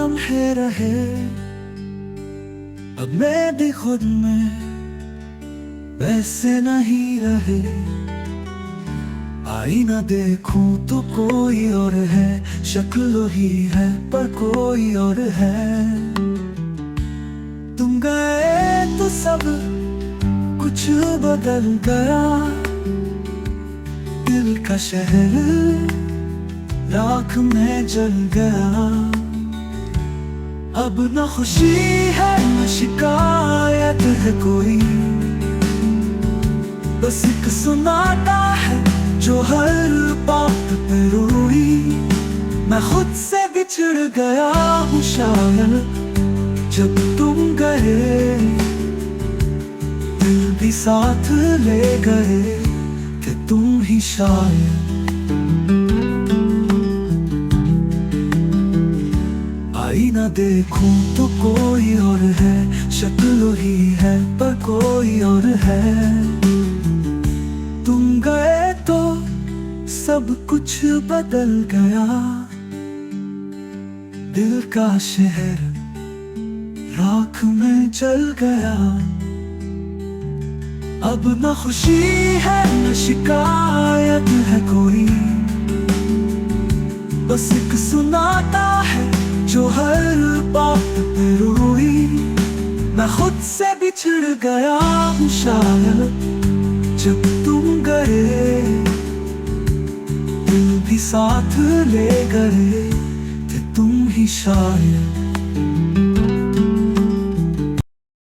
लम्हे रहे, अब मैं भी खुद में वैसे नहीं रहे। आईना देखूं तो कोई और है, शक्ल ही है पर कोई और है। तुम गए तो सब कुछ बदल गया, दिल का शहर राख में जल गया। अब न खुशी है न शिकायत है कोई, बस एक सुनाता है जो हर बात पे रोई। मैं खुद से बिछड़ गया हूँ शायद, जब तुम गए दिल भी साथ ले गए थे तुम ही शायद। आईना देखूं तो कोई और है, शक्ल ही है पर कोई और है। तुम गए तो सब कुछ बदल गया, दिल का शहर राख में जल गया। अब न खुशी है न शिकायत है कोई, बस एक सुनाता है जो हर बात पे रोई। मैं खुद से बिछड़ गया हूँ शायद, जब तुम गए दिल भी साथ ले गए थे तुम ही शायद।